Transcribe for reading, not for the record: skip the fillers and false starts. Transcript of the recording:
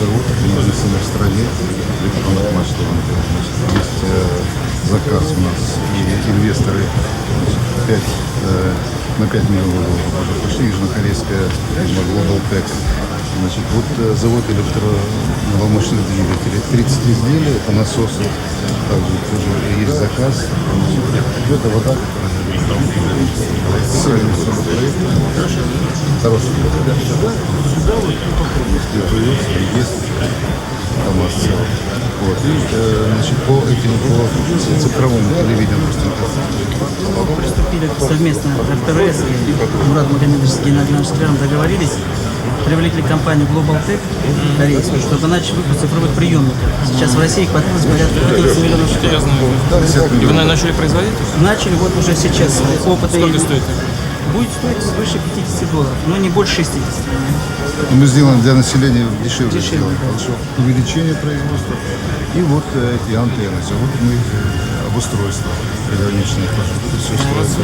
ПТУ, нанесены в стране, электронных масштабов. Есть заказ у нас, и инвесторы 5 миллионов уже пошли, южнокорейская фирма Global Tech. Значит, вот завод электромолочных двигателей. 30 изделий, это насосы. Также тоже есть заказ. Это вода, хороший есть КамАЗ. Вот. И, значит, по цифровому телевидению Приступили совместно РТВС и Мурат Магомедович с Геннадием Шквером договорились, привлекли компанию Global Tech корейскую, чтобы начать выпуск цифровых приемников. Сейчас в России их потребовалось порядка 15 миллионов штук. И вы, наверное, начали производить? Начали вот уже сейчас опыты. Сколько стоит? Будет стоить свыше $50, но не больше 60. мы сделаем для населения дешевле. Дешевле, да. Хорошо. Увеличение производства. И вот эти антенны. Вот мы обустройство приграничное тоже. Все строится.